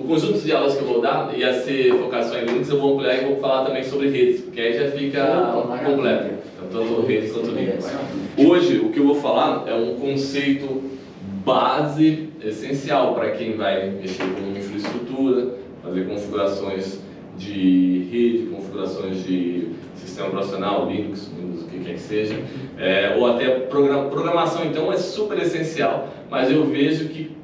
conjunto de aulas que eu vou dar ia ser focado só em Linux, eu vou ampliar e vou falar também sobre redes, porque aí já fica completo, tanto redes quanto Linux. Hoje, o que eu vou falar é um conceito base essencial para quem vai mexer com infraestrutura, fazer configurações de rede, configurações de sistema operacional, Linux, Windows, o que quer que seja, ou até programação. Então é super essencial, mas eu vejo que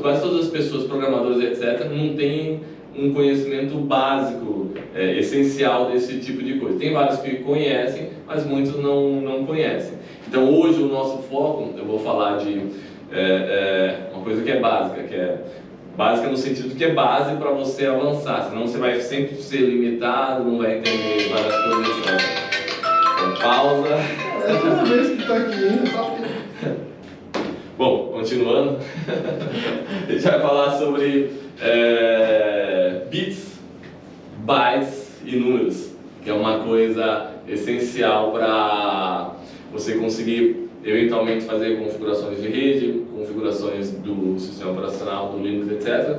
quase todas as pessoas, programadores, etc., não têm um conhecimento básico, essencial desse tipo de coisa. Tem vários que conhecem, mas muitos não conhecem. Então hoje o nosso foco, eu vou falar de uma coisa que é básica no sentido que é base para você avançar, senão você vai sempre ser limitado, não vai entender várias coisas. Então, pausa. Toda vez que tá aqui, sabe? Bom, continuando, a gente vai falar sobre bits, bytes e números, que é uma coisa essencial para você conseguir eventualmente fazer configurações de rede, configurações do sistema operacional, do Linux, etc.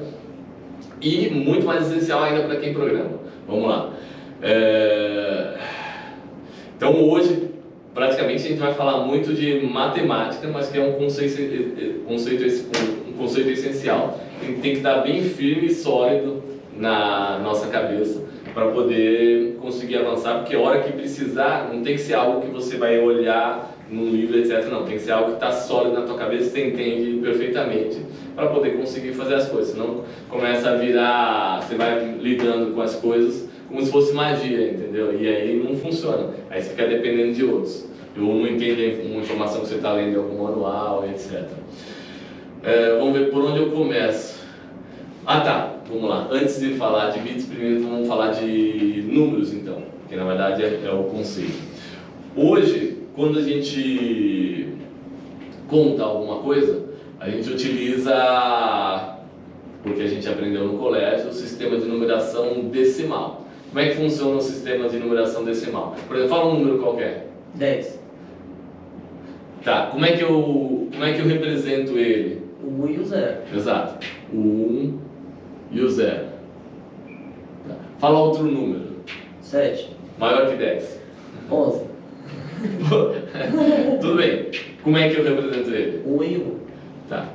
E muito mais essencial ainda para quem programa. Vamos lá. Então hoje, praticamente, a gente vai falar muito de matemática, mas que é um conceito essencial, que tem que estar bem firme e sólido na nossa cabeça para poder conseguir avançar, porque a hora que precisar, não tem que ser algo que você vai olhar num livro, etc. Não, tem que ser algo que está sólido na tua cabeça, você entende perfeitamente para poder conseguir fazer as coisas. Senão começa a virar, você vai lidando com as coisas como se fosse magia, entendeu? E aí não funciona, aí você fica dependendo de outros. Ou não entende uma informação que você está lendo em algum manual, etc. Vamos ver por onde eu começo. Vamos lá. Antes de falar de bits, primeiro vamos falar de números, então, que na verdade é o conceito. Hoje, quando a gente conta alguma coisa, a gente utiliza, porque a gente aprendeu no colégio, o sistema de numeração decimal. Como é que funciona o sistema de numeração decimal? Por exemplo, fala um número qualquer. 10. Tá, como é que eu represento ele? O 1 e o 0. Exato. O 1 e o 0. Tá. Fala outro número. 7. Maior que 10. 11. Tudo bem. Como é que eu represento ele? 1 e 1. Tá.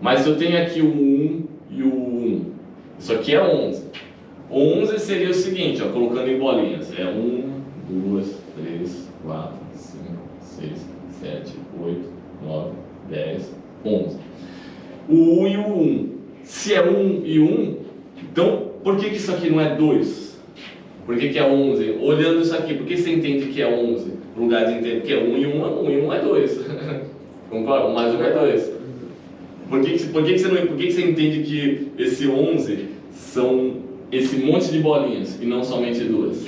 Mas se eu tenho aqui o 1 e o 1, isso aqui é 11. 11 seria o seguinte, ó, colocando em bolinhas. 1, 2, 3, 4, 5, 6, 7, 8, 9, 10, 11. O 1 e o 1. Se é 1 e 1, então por que isso aqui não é 2? Por que é 11? Olhando isso aqui, por que você entende que é 11? No lugar de entender que é 1 e 1 e 1 é 2. Concorda? 1 mais 1 é 2. Por que você entende que esse 11 são esse monte de bolinhas e não somente 2?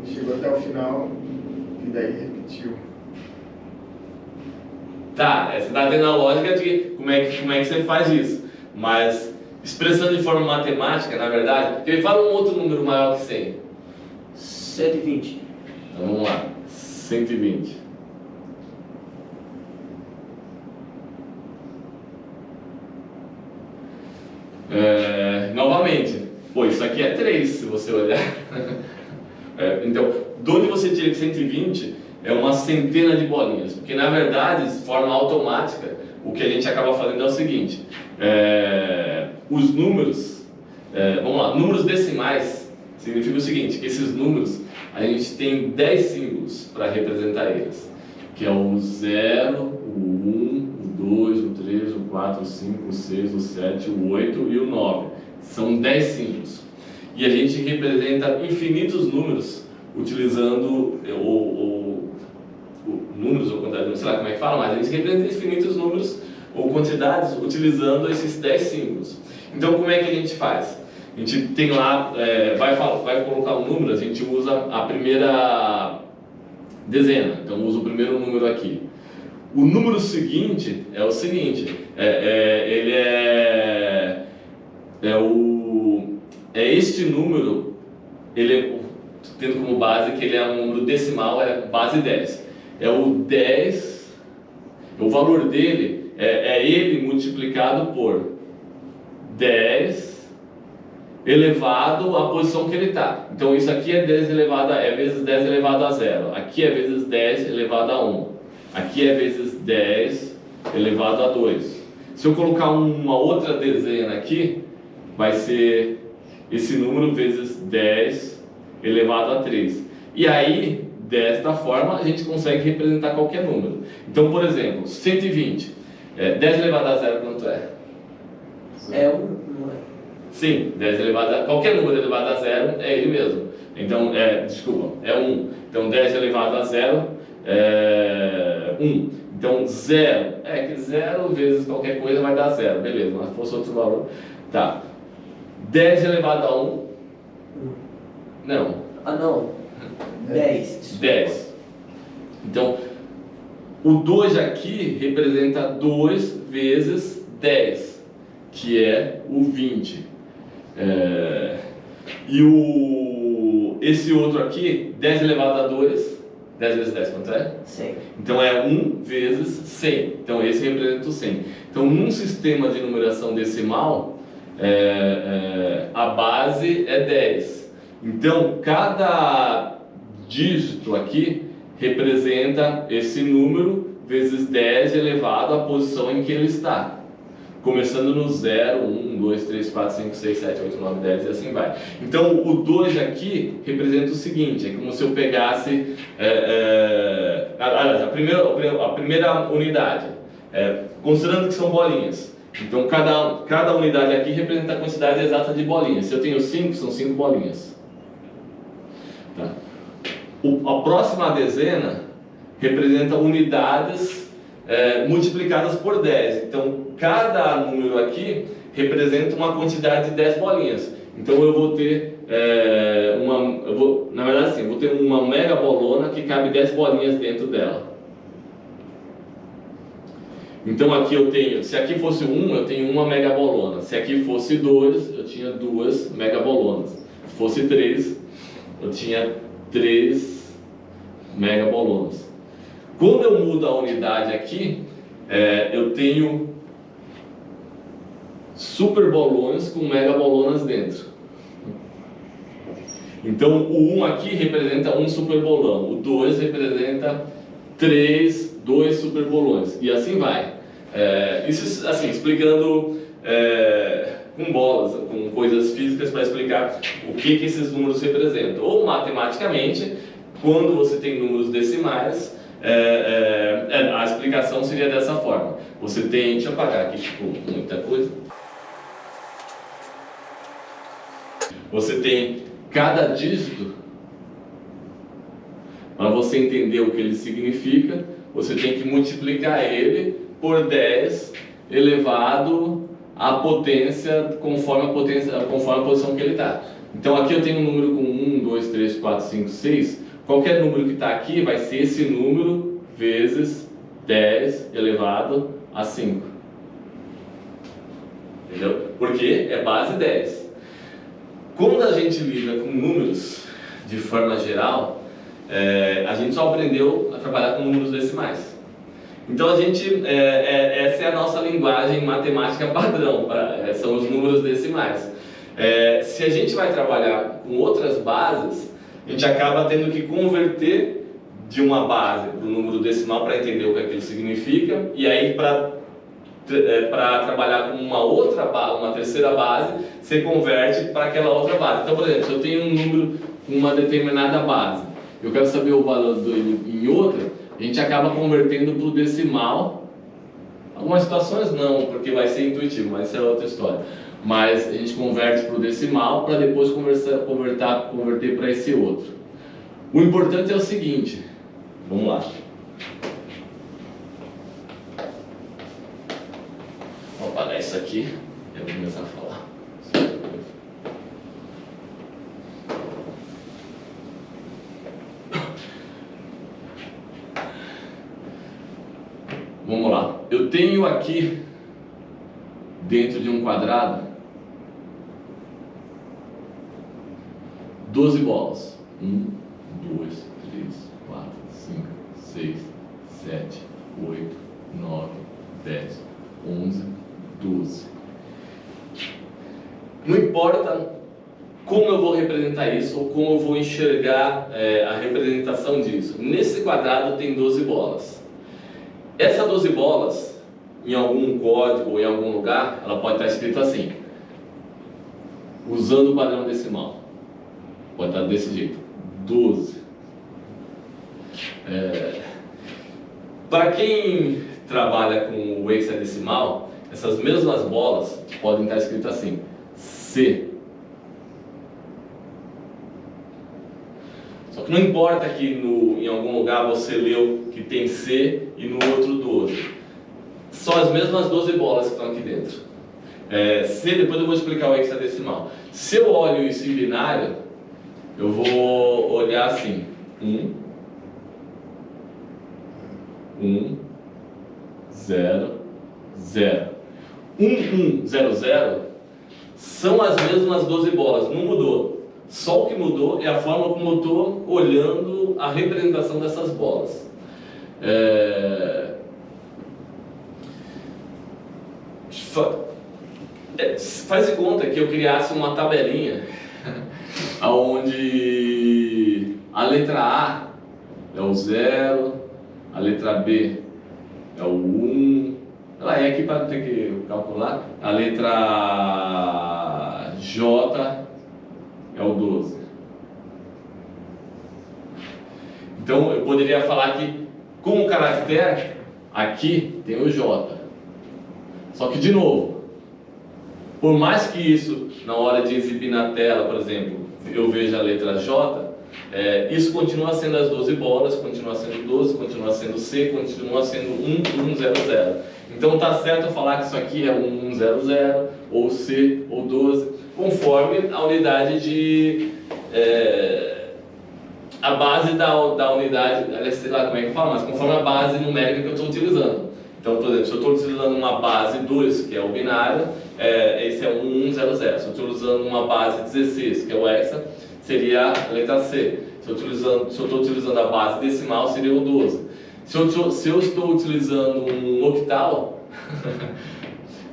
Chegou até o final e daí repetiu. Tá, você está tendo a lógica de como é que você faz isso. Mas, expressando de forma matemática, na verdade, ele fala um outro número maior que 100. 120. Então vamos lá, 120. Novamente, isso aqui é 3, se você olhar. Então, de onde você tira que 120 é uma centena de bolinhas, porque na verdade, de forma automática, o que a gente acaba fazendo é o seguinte: os números, vamos lá, números decimais significa o seguinte, que esses números a gente tem 10 símbolos para representar eles, que é o 0, o 1, o 2, o 3, o 4, o 5, o 6, o 7, o 8 e o 9. São 10 símbolos. E a gente representa infinitos números utilizando números ou quantidade, não sei lá como é que fala, mas a gente representa infinitos números ou quantidades utilizando esses 10 símbolos. Então, como é que a gente faz? A gente tem lá, vai colocar um número, a gente usa a primeira dezena, então usa o primeiro número aqui. O número seguinte é o seguinte, ele este número, tendo como base que ele é um número decimal, é base 10. É o 10, o valor dele é ele multiplicado por 10 elevado à posição que ele está. Então isso aqui é 10 elevado é vezes 10 elevado a 0. Aqui é vezes 10 elevado a 1. Aqui é vezes 10 elevado a 2. Se eu colocar uma outra dezena aqui, vai ser esse número vezes 10 elevado a 3. E aí, desta forma, a gente consegue representar qualquer número. Então, por exemplo, 120. 10 elevado a 0 quanto é? É 1, não é? Sim, 10 elevado a... qualquer número elevado a 0 é ele mesmo. Então, desculpa, é 1. Então, 10 elevado a 0 é 1. Então, 0. Que 0 vezes qualquer coisa vai dar 0. Beleza, mas se fosse outro valor... Tá. 10 elevado a 1... Não. Ah, não. 10. 10. Então, o 2 aqui representa 2 vezes 10, que é o 20. E esse outro aqui, 10 elevado a 2, 10 vezes 10 quanto é? 100. Então é 1 vezes 100. Então esse representa o 100. Então num sistema de numeração decimal, a base é 10. Então cada dígito aqui representa esse número vezes 10 elevado à posição em que ele está. Começando no 0, 1, 2, 3, 4, 5, 6, 7, 8, 9, 10 e assim vai. Então o 2 aqui representa o seguinte, é como se eu pegasse a primeira unidade, considerando que são bolinhas. Então cada unidade aqui representa a quantidade exata de bolinhas. Se eu tenho 5, são 5 bolinhas. Tá. A próxima dezena representa unidades multiplicadas por 10. Então, cada número aqui representa uma quantidade de 10 bolinhas. Então, eu vou ter na verdade, eu vou ter uma mega bolona que cabe 10 bolinhas dentro dela. Então, aqui eu tenho, se aqui fosse 1, eu tenho uma mega bolona. Se aqui fosse 2, eu tinha 2 mega bolonas. Se fosse 3, eu tinha 3 mega bolonas. Quando eu mudo a unidade aqui, eu tenho super bolões com mega bolonas dentro. Então o 1 aqui representa um super bolão, o 2 representa 2 super bolões, e assim vai. Isso assim, explicando com bolas, com coisas físicas para explicar o que esses números representam. Ou matematicamente, quando você tem números decimais, a explicação seria dessa forma. Você tem, deixa eu apagar aqui, tipo, muita coisa. Você tem cada dígito, para você entender o que ele significa, você tem que multiplicar ele por 10 elevado à potência, conforme a posição que ele está. Então aqui eu tenho um número com 1, 2, 3, 4, 5, 6. Qualquer número que está aqui vai ser esse número vezes 10 elevado a 5. Entendeu? Porque é base 10. Quando a gente lida com números de forma geral, a gente só aprendeu a trabalhar com números decimais. Então a gente, essa é a nossa linguagem matemática padrão, são os números decimais. Se a gente vai trabalhar com outras bases, a gente acaba tendo que converter de uma base para o número decimal para entender o que aquilo significa, e aí para trabalhar com uma outra base, uma terceira base, você converte para aquela outra base. Então, por exemplo, se eu tenho um número com uma determinada base, eu quero saber o valor dele em outra, a gente acaba convertendo para o decimal. Algumas situações não, porque vai ser intuitivo, mas isso é outra história. Mas a gente converte para o decimal para depois converter para esse outro. O importante é o seguinte, vamos lá. Vou apagar isso aqui e eu vou começar a falar. Vamos lá. Eu tenho aqui, dentro de um quadrado, 12 bolas. 1, 2, 3, 4, 5, 6, 7, 8, 9, 10, 11, 12. Não importa como eu vou representar isso ou como eu vou enxergar a representação disso. Nesse quadrado tem 12 bolas. Essa 12 bolas, em algum código ou em algum lugar, ela pode estar escrito assim, usando o padrão decimal. Pode estar desse jeito, 12. Para quem trabalha com o hexadecimal, essas mesmas bolas podem estar escritas assim, C. Só que não importa que em algum lugar você leu que tem C e no outro 12. São as mesmas 12 bolas que estão aqui dentro. C, depois eu vou explicar o hexadecimal. Se eu olho isso em binário, eu vou olhar assim, 1, 0, 0. 1, 1, 0, 0 são as mesmas 12 bolas, não mudou. Só o que mudou é a forma como eu estou olhando a representação dessas bolas. Faz de conta que eu criasse uma tabelinha onde a letra A é o 0, a letra B é o 1, ela é aqui para ter que calcular, a letra J é o 12. Então eu poderia falar que como caractere aqui tem o J. Só que de novo, por mais que isso na hora de exibir na tela, por exemplo, eu veja a letra J, isso continua sendo as 12 bolas, continua sendo 12, continua sendo C, continua sendo 1, 1, 0, 0. Então tá certo eu falar que isso aqui é 1, 1, 0, 0, ou C, ou 12, conforme a unidade de... a base da unidade, sei lá como é que eu falo, mas conforme a base numérica que eu estou utilizando. Então, por exemplo, se eu estou utilizando uma base 2, que é o binário, esse é 1, 1, 0, 0. Se eu estou usando uma base 16, que é o hexa, seria a letra C. Se eu estou utilizando a base decimal, seria o 12. Se eu estou utilizando um octal,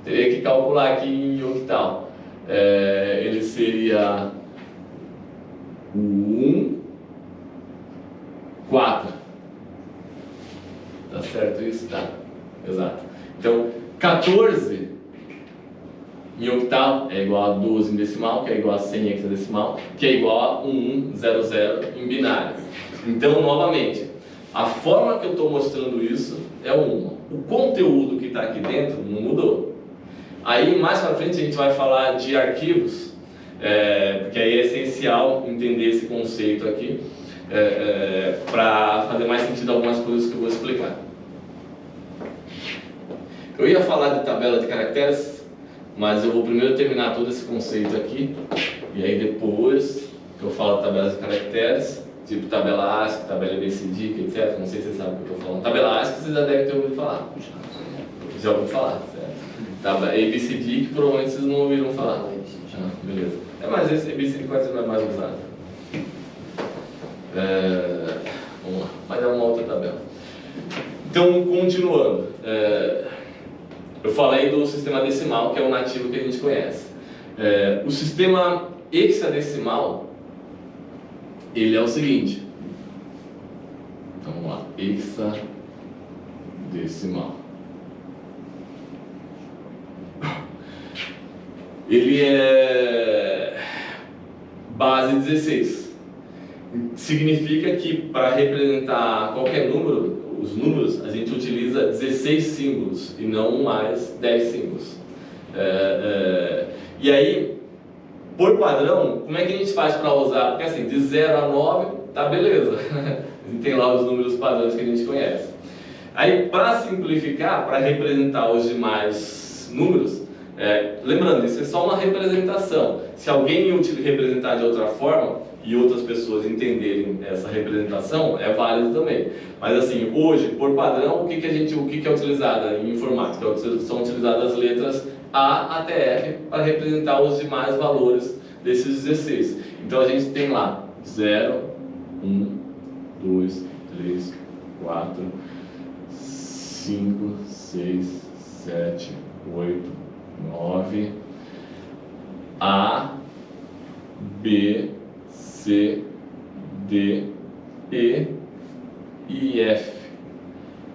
teria que calcular aqui em octal. Ele seria 1, 4. Tá certo isso? Tá. Exato. Então, 14 em octal é igual a 12 em decimal, que é igual a 100 em hexadecimal, que é igual a 1, 0, 0 em binário. Então, novamente, a forma que eu estou mostrando isso é uma. O conteúdo que está aqui dentro não mudou. Aí, mais para frente, a gente vai falar de arquivos, porque aí é essencial entender esse conceito aqui, para fazer mais sentido algumas coisas que eu vou explicar. Eu ia falar de tabela de caracteres, mas eu vou primeiro terminar todo esse conceito aqui, e aí depois que eu falo de tabelas de caracteres, tipo tabela ASCII, tabela ABCD, etc. Não sei se vocês sabem o que eu estou falando. Tabela ASCII vocês já devem ter ouvido falar. Já ouviram falar, certo? Tabela ABCD que provavelmente vocês não ouviram falar. Beleza. Mas esse ABCD quase não é mais usado. Vamos lá, mas é uma outra tabela. Então, continuando. Eu falei do sistema decimal, que é o nativo que a gente conhece. O sistema hexadecimal, ele é o seguinte. Então vamos lá, hexadecimal. Ele é base 16. Significa que para representar qualquer número, os números, a gente utiliza 16 símbolos e não mais 10 símbolos. E aí, por padrão, como é que a gente faz para usar? Porque assim, de 0 a 9, tá beleza. A gente tem lá os números padrões que a gente conhece. Aí, para simplificar, para representar os demais números, lembrando, isso é só uma representação. Se alguém representar de outra forma, e outras pessoas entenderem essa representação, é válido também. Mas assim, hoje, por padrão, o que é utilizado em informática? São utilizadas as letras A até F para representar os demais valores desses 16. Então a gente tem lá 0, 1, 2, 3, 4, 5, 6, 7, 8, 9, A, B, C, D, E e F,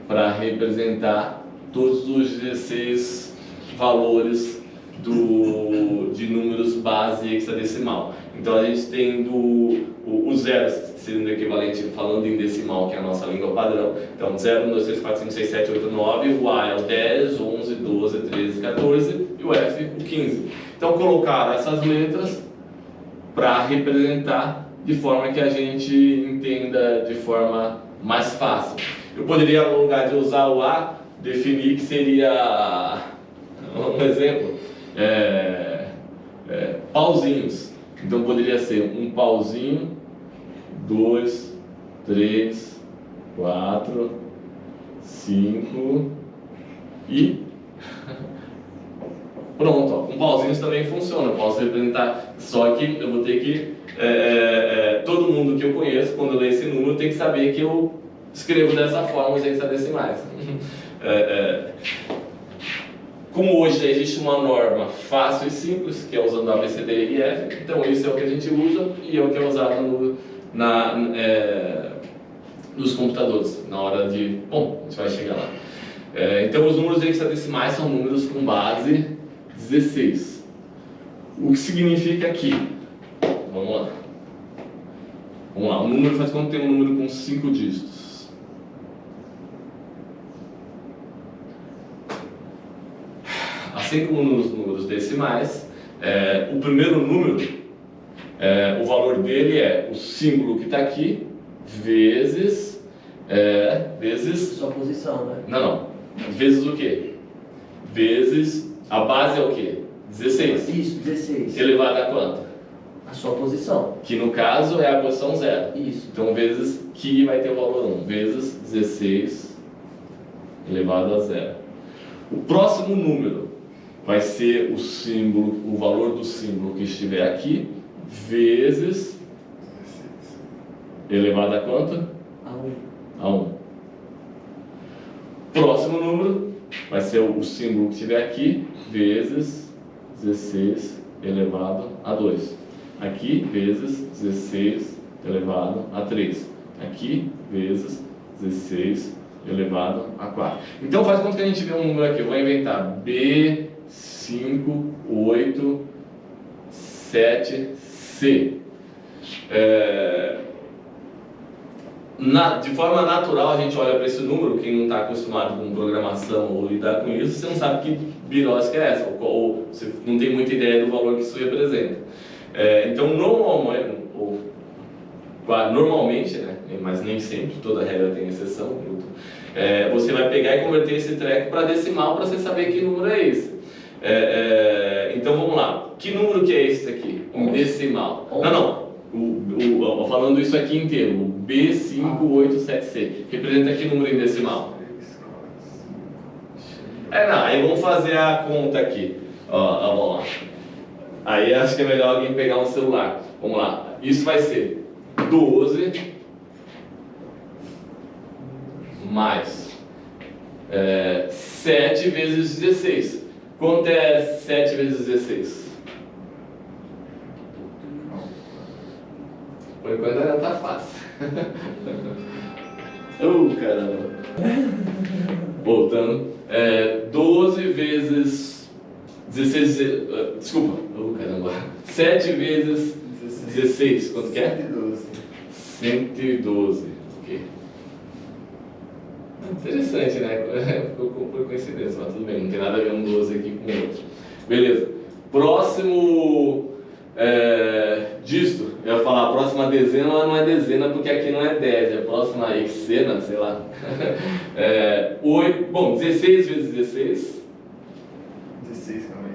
para representar todos os 16 valores de números base hexadecimal. Então a gente tem os zeros sendo equivalente, falando em decimal, que é a nossa língua padrão. Então 0, 1, 2, 3, 4, 5, 6, 7, 8, 9, o A é o 10, 11, 12, 13, 14 e o F o 15. Então colocar essas letras para representar de forma que a gente entenda de forma mais fácil. Eu poderia, no lugar de usar o A, definir que seria um exemplo, pauzinhos. Então poderia ser um pauzinho, 2, 3, 4, 5 e pronto. Ó. Com pauzinhos também funciona. Eu posso representar, só que eu vou ter que todo mundo que eu conheço, quando lê esse número, tem que saber que eu escrevo dessa forma os hexadecimais. Como hoje já existe uma norma fácil e simples, que é usando A, B, C, D, E, F, então isso é o que a gente usa e é o que é usado nos computadores, na hora de... Bom, a gente vai chegar lá. Então os números hexadecimais são números com base 16. O que significa que... Vamos lá. Um número faz quando tem um número com 5 dígitos. Assim como nos números decimais, o primeiro número, o valor dele é o símbolo que está aqui, vezes... Sua posição, né? Não. Vezes o quê? Vezes... A base é o quê? 16. Isso, 16. Elevado a quanto? A sua posição. Que no caso é a posição 0. Isso. Então vezes que vai ter o valor 1. Vezes 16 elevado a 0. O próximo número vai ser o símbolo, o valor do símbolo que estiver aqui, vezes elevado a quanto? A 1. Próximo número vai ser o símbolo que estiver aqui, vezes 16 elevado a 2. Aqui, vezes 16 elevado a 3. Aqui, vezes 16 elevado a 4. Então faz conta que a gente vê um número aqui. Eu vou inventar B5, 8, 7, C. De forma natural a gente olha para esse número. Quem não está acostumado com programação ou lidar com isso, você não sabe que birosca é essa, ou você não tem muita ideia do valor que isso representa. Então normalmente, né, mas nem sempre, toda regra tem exceção, você vai pegar e converter esse treco para decimal para você saber que número é esse. Então vamos lá, que número que é esse aqui? Em decimal. Não. Falando isso aqui inteiro, o B587C, representa que número em decimal? Aí vamos fazer a conta aqui. Vamos lá. Aí acho que é melhor alguém pegar um celular. Vamos lá. Isso vai ser 12 mais 7 vezes 16. Quanto é 7 vezes 16? Por enquanto ainda tá fácil. Caramba. Voltando. 12 vezes 16. Desculpa. Caramba. 7 vezes 16. Quanto que é? 112. Ok. Interessante, né? Ficou por coincidência, mas tudo bem. Não tem nada a ver um 12 aqui com o outro. Beleza. Próximo dígito. Eu ia falar a próxima dezena, mas não é dezena porque aqui não é 10. É a próxima hexena, sei lá. 8. Bom, 16 vezes 16. 16, calma aí.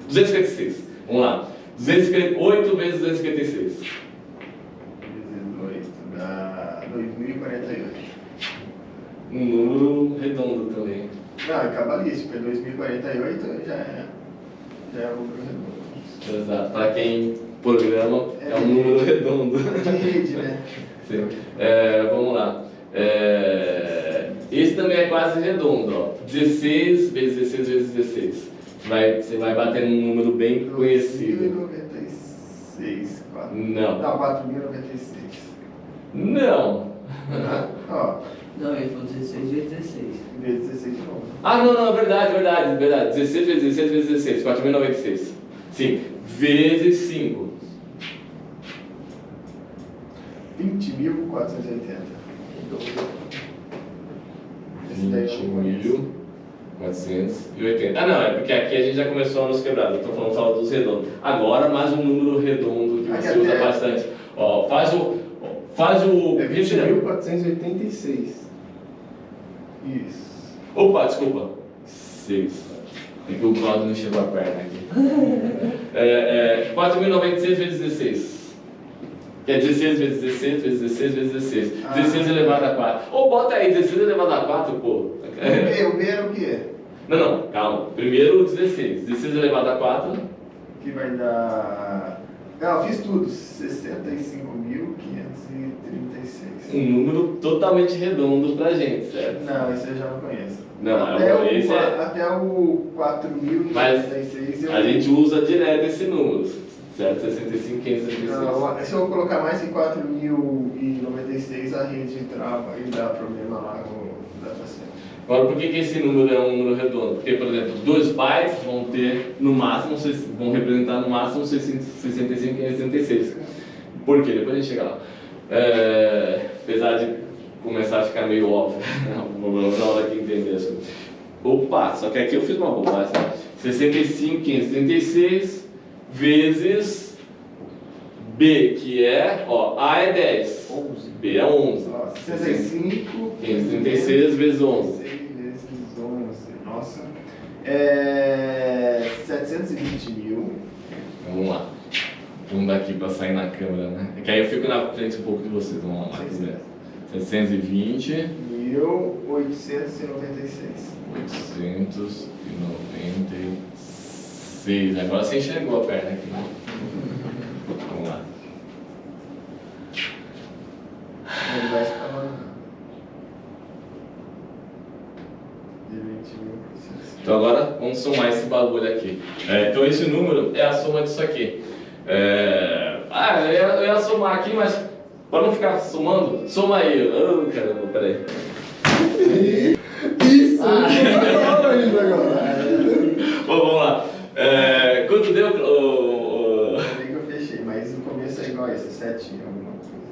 256. Vamos lá. 8 vezes 256. 18 dá 2048. Um número redondo também. Não, é cabalístico, 2048 já é um número redondo. Exato. Para quem programa, é um número redondo. De rede, né? Sim. Vamos lá. Esse também é quase redondo. Ó. 16 vezes 16 vezes 16. Você vai bater num número bem conhecido. 2096. Não. Não, 4096. Não. Ó, Não, ele falou 16 vezes 16. vezes 16 de novo. Ah, não, verdade. 16 vezes 16 vezes 16, 4.096. Sim, vezes 5. 20.480. Esse daí eu não conheço. 20.480. Ah, não, é porque aqui a gente já começou a nos quebrar. Eu tô falando só dos redondos. Agora, mais um número redondo que Aqui você usa até- bastante. Ó, faz o. É 20.486. Isso. Opa, desculpa. 6. É que o Claudio não chegou a perna aqui. 4.096 vezes 16. Que é 16 vezes 16 vezes 16 vezes 16. 16 elevado a 4. Ou bota aí 16 elevado a 4, pô. O B era o quê? Não, calma. Primeiro 16. 16 elevado a 4. Que vai dar... Não, eu fiz tudo. 65.536. Um número totalmente redondo pra gente, certo? Não, esse eu já não conheço. Não, esse é... Até o 4.096 A gente usa direto esse número, certo? 65.536. Não, se eu colocar mais que 4.096, a rede trava e dá problema lá no datacenter. Agora, por que esse número é um número redondo? Porque, por exemplo, 2 bytes vão ter no máximo, vão representar no máximo 65.536. Por quê? Depois a gente chega lá. Apesar de começar a ficar meio óbvio, vamos na hora que entender isso. Opa, só que aqui eu fiz uma bobagem. 65.536 vezes B, que é, ó, A é 10, 11. B é 11. 65.536 vezes 11. vezes 11. Nossa. 720 mil. Vamos lá. Vamos daqui para sair na câmera, né? É que aí eu fico na frente um pouco de vocês. Vamos lá, Marcos Neto. 720. 1896. 896. Agora você enxergou a perna aqui, né? Vamos lá. Ele vai ficar de 20 mil. Então agora vamos somar esse bagulho aqui. Então esse número é a soma disso aqui. Eu ia somar aqui, mas para não ficar somando, soma aí. Oh, caramba, peraí. Isso! Agora. Bom, vamos lá. Quanto deu? Eu fechei, mas o começo é igual a esse, 7 alguma coisa.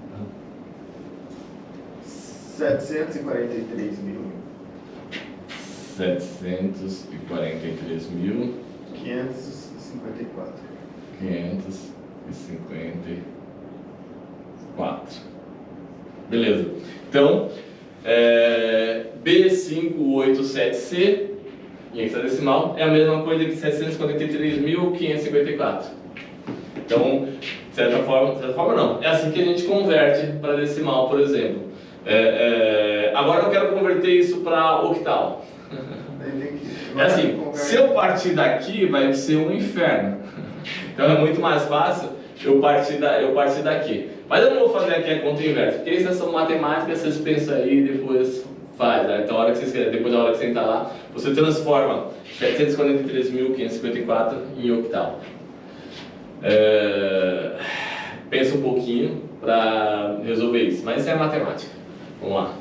743 mil. 743.554. 554. Beleza. Então, B587C em hexadecimal é a mesma coisa que 743.554. Então, de certa forma não. É assim que a gente converte para decimal, por exemplo. Agora eu quero converter isso para octal. É assim, se eu partir daqui vai ser um inferno. Então é muito mais fácil eu partir daqui. Mas eu não vou fazer aqui a conta inversa, porque isso é só matemática, vocês pensam aí e depois faz. Né? Então depois da hora que você entrar lá, você transforma 743.554 em octal. Pensa um pouquinho para resolver isso, mas isso é matemática. Vamos lá.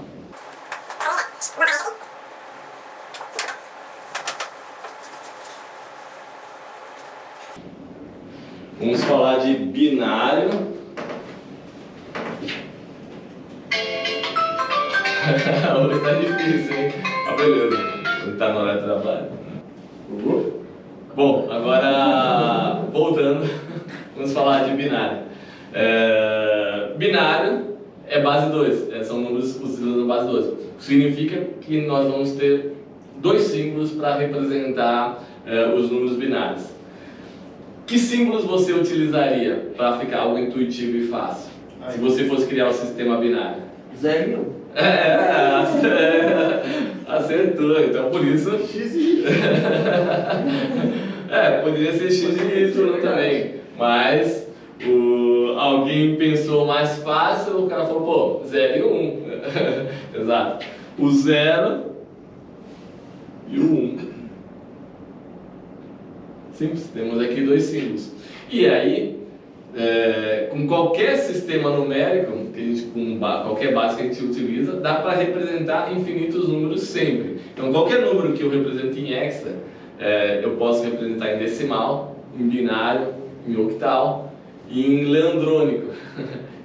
Vamos falar de binário. Hoje tá difícil, hein? Ah, beleza. Hoje tá na hora de trabalho. Bom, agora voltando, vamos falar de binário. Binário é base 2, são números utilizando base 2. Significa que nós vamos ter dois símbolos para representar os números binários. Que símbolos você utilizaria para ficar algo intuitivo e fácil? Se você fosse criar um sistema binário? 0 e 1. Acertou, então por isso. X e Y. Poderia ser X e Y também, mas alguém pensou mais fácil, o cara falou, pô, 0 e 1. Exato. O 0 e o 1. Simples, temos aqui dois símbolos. E aí, com qualquer sistema numérico, que a gente, qualquer base que a gente utiliza, dá para representar infinitos números sempre. Então, qualquer número que eu represente em hexa, eu posso representar em decimal, em binário, em octal e em leandrônico,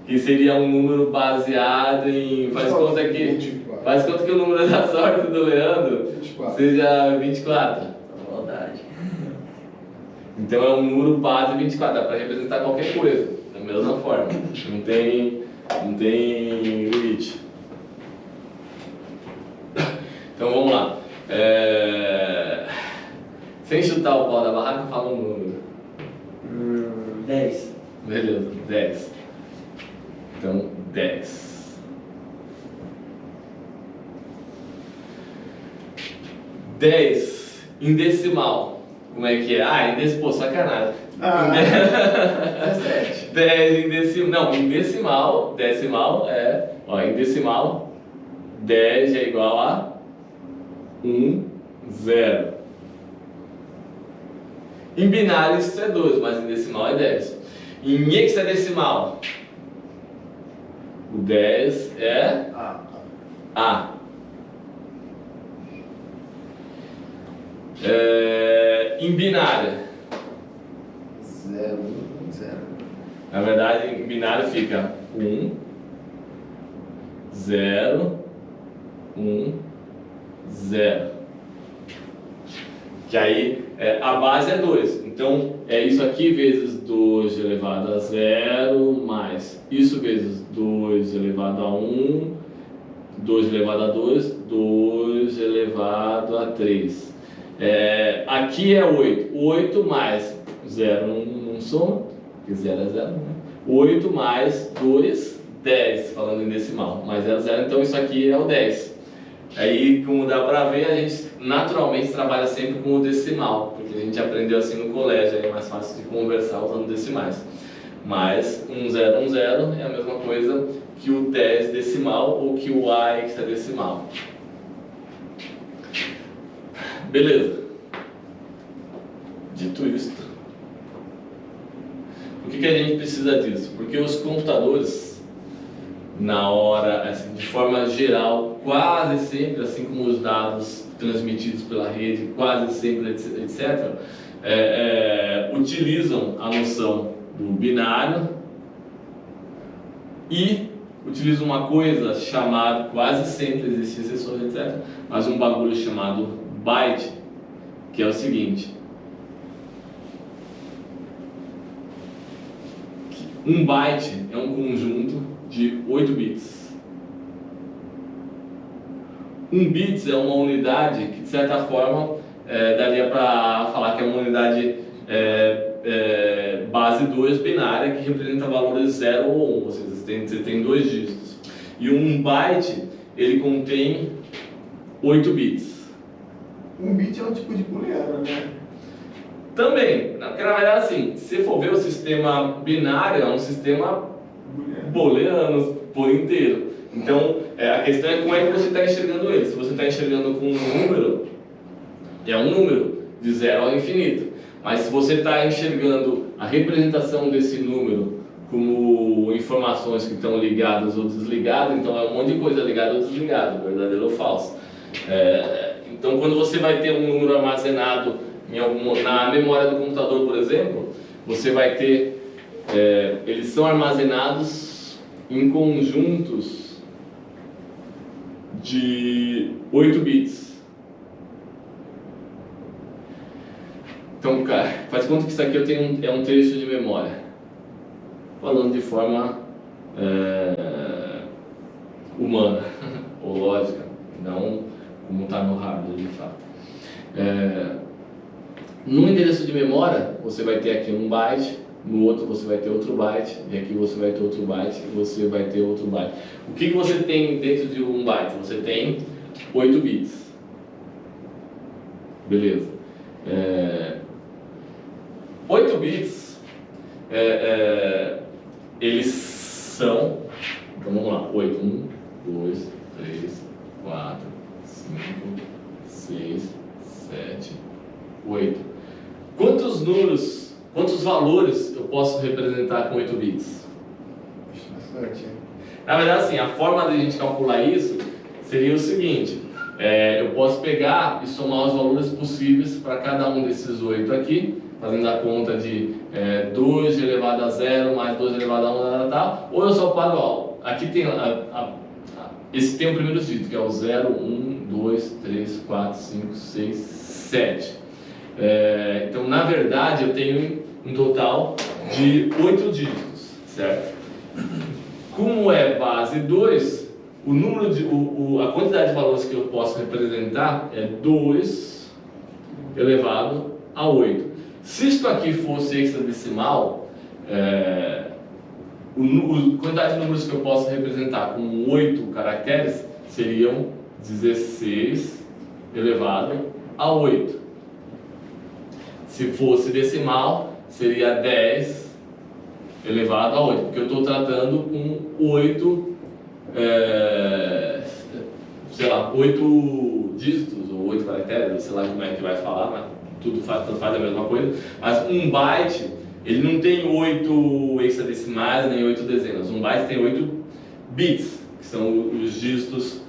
que seria um número baseado em... Faz conta que o número da sorte do Leandro 24. seja 24. Maldade. Então é um número base 24, dá para representar qualquer coisa, da mesma forma, não tem limite. Então vamos lá. Sem chutar o pau da barraca, fala um número. 10. Beleza, 10. Então, 10. Dez em decimal. Como é que é? Em decimal, sacanagem. 17. 10 em decimal. Não, em decimal, em decimal, 10 é igual a 1, 0. Em binário isso é 2, mas em decimal é 10. Em hexadecimal, o 10 é A. Em binário, 0, 0. na verdade em binário fica 1, 0, 1, 0. Que aí a base é 2. Então é isso aqui vezes 2 elevado a 0 mais isso vezes 2 elevado a 1, 2 elevado a 2, 2 elevado a 3. Aqui é 8. 8 mais 0 não soma, porque 0 é 0, né? 8 mais 2, 10, falando em decimal. Mais 0, 0, então isso aqui é o 10. Aí, como dá pra ver, a gente naturalmente trabalha sempre com o decimal, porque a gente aprendeu assim no colégio, aí é mais fácil de conversar usando decimais. Mas 1, 0, 1, 0 é a mesma coisa que o 10 decimal ou que o A hexadecimal. Beleza. Dito isto, por que a gente precisa disso? Porque os computadores, na hora, assim, de forma geral, quase sempre, assim como os dados transmitidos pela rede, quase sempre, etc., utilizam a noção do binário e utilizam uma coisa chamada, quase sempre existem exceções, etc., mas um bagulho chamado byte, que é o seguinte: um byte é um conjunto de 8 bits. 1 bits é uma unidade que, de certa forma, daria para falar que é uma unidade base 2 binária, que representa valores 0 ou 1, ou seja, você tem 2 dígitos. E um byte, ele contém 8 bits. 1 bit é um tipo de booleano, né? Também, porque na verdade, assim, se for ver o sistema binário, é um sistema booleano por inteiro. Então, a questão é como é que você está enxergando ele. Se você está enxergando com um número, é um número de 0 ao infinito. Mas se você está enxergando a representação desse número como informações que estão ligadas ou desligadas, então é um monte de coisa ligada ou desligada, verdadeiro ou falso. Então, quando você vai ter um número armazenado na memória do computador, por exemplo, você vai ter, eles são armazenados em conjuntos de 8 bits. Então, cara, faz conta que isso aqui é um trecho de memória, falando de forma humana ou lógica, não como está no hardware de fato. No endereço de memória, você vai ter aqui um byte, no outro você vai ter outro byte, e aqui você vai ter outro byte, e você vai ter outro byte. O que você tem dentro de um byte? Você tem 8 bits. Beleza. 8 bits, eles são, então vamos lá, 8, 1, 2, 3, 4, 5, 6, 7, 8. Quantos números, quantos valores eu posso representar com 8 bits? Bastante, hein? Na verdade, assim, a forma de a gente calcular isso seria o seguinte: eu posso pegar e somar os valores possíveis para cada um desses 8 aqui, fazendo a conta de 2 elevado a 0 mais 2 elevado a 1, tal, ou eu só paro aqui tem esse tem o primeiro dígito, que é o 0, 1, 2, 3, 4, 5, 6, 7. Então, na verdade, eu tenho um total de 8 dígitos, certo? Como é base 2, o número a quantidade de valores que eu posso representar é 2 elevado a 8. Se isto aqui fosse hexadecimal, a quantidade de números que eu posso representar com 8 caracteres seriam 16 elevado a 8. Se fosse decimal, seria 10 elevado a 8, porque eu estou tratando com 8, sei lá, 8 dígitos ou 8 caracteres, sei lá como é que vai falar, mas tudo faz a mesma coisa. Mas um byte, ele não tem 8 hexadecimais nem 8 dezenas. Um byte tem 8 bits, que são os dígitos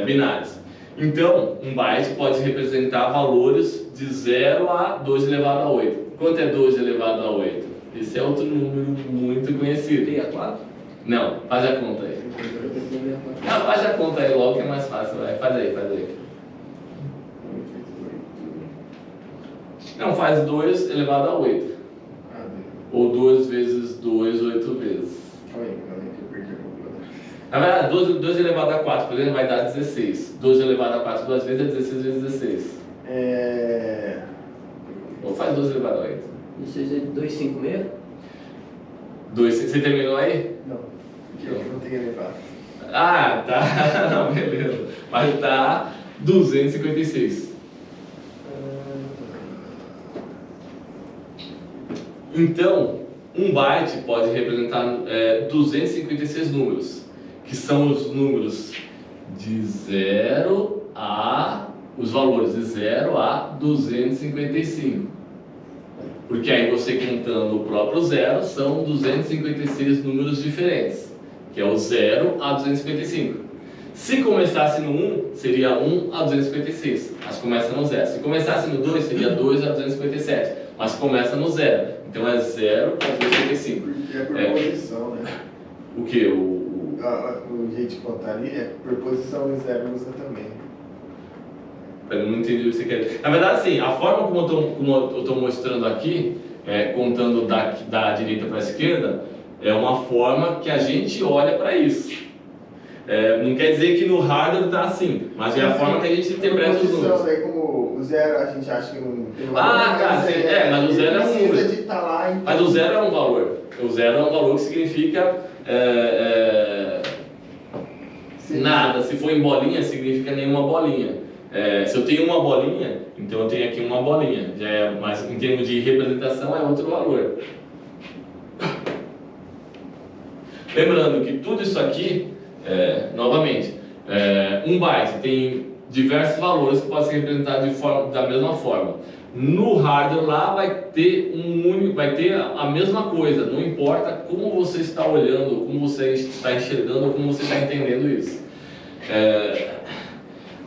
binários. Então, um byte pode representar valores de 0 a 2 elevado a 8. Quanto é 2 elevado a 8? Esse é outro número muito conhecido. 64? Não, faz a conta aí. Não, faz a conta aí logo que é mais fácil. Vai. Faz aí. Não, faz 2 elevado a 8. Ou 2 vezes 2, 8 vezes. Calma aí, que eu perdi a calculadora. Na verdade, 2 elevado a 4, por exemplo, vai dar 16. 2 elevado a 4 duas vezes é 16 vezes 16. Ou faz 2 elevado a 8. 256? Você terminou aí? Não, porque eu não tenho levado. Ah, tá. Não, beleza. Mas tá 256. Então, um byte pode representar 256 números, que são os números de 0 a... os valores de 0 a 255. Porque aí você contando o próprio zero, são 256 números diferentes, que é o 0 a 255. Se começasse no 1, seria 1 a 256, mas começa no 0. Se começasse no 2, seria 2 a 257, mas começa no 0. Então é 0 a 255. Porque é por posição, né? O que? O jeito de contar ali é por posição e 0 usa também. Eu não entendi o que você quer. Na verdade, sim, a forma como eu estou mostrando aqui, contando da direita para a esquerda, é uma forma que a gente olha para isso. Não quer dizer que no hardware está assim, mas é a forma que a gente interpreta os números. Daí, como o 0 a gente acha que não tem valor. Mas o 0 é um número. De tá lá, então... Mas o 0 é um valor. O 0 é um valor que significa nada. Se for em bolinha, significa nenhuma bolinha. Se eu tenho uma bolinha, então eu tenho aqui uma bolinha. Mas em termos de representação é outro valor. Lembrando que tudo isso aqui, novamente, um byte tem diversos valores que podem ser representados da mesma forma. No hardware lá vai ter a mesma coisa, não importa como você está olhando, como você está enxergando, ou como você está entendendo isso.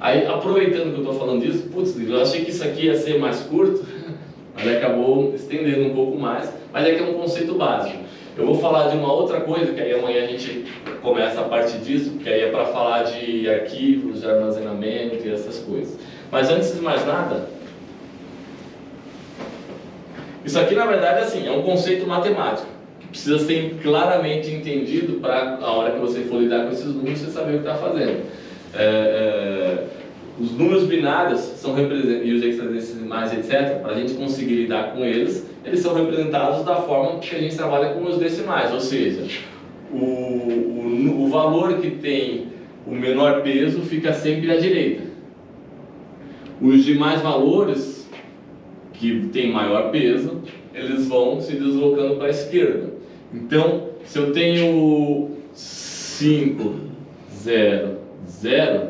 Aí, aproveitando que eu estou falando disso, eu achei que isso aqui ia ser mais curto, mas acabou estendendo um pouco mais, mas é que é um conceito básico. Eu vou falar de uma outra coisa, que aí amanhã a gente começa a partir disso, que aí é para falar de arquivos, de armazenamento e essas coisas. Mas antes de mais nada, isso aqui na verdade é um conceito matemático, que precisa ser claramente entendido para a hora que você for lidar com esses números, você saber o que está fazendo. Os números binários são e os hexadecimais, etc., para a gente conseguir lidar com eles são representados da forma que a gente trabalha com os decimais, ou seja, o valor que tem o menor peso fica sempre à direita. Os demais valores que têm maior peso, eles vão se deslocando para a esquerda. Então, se eu tenho 5, 0, 0,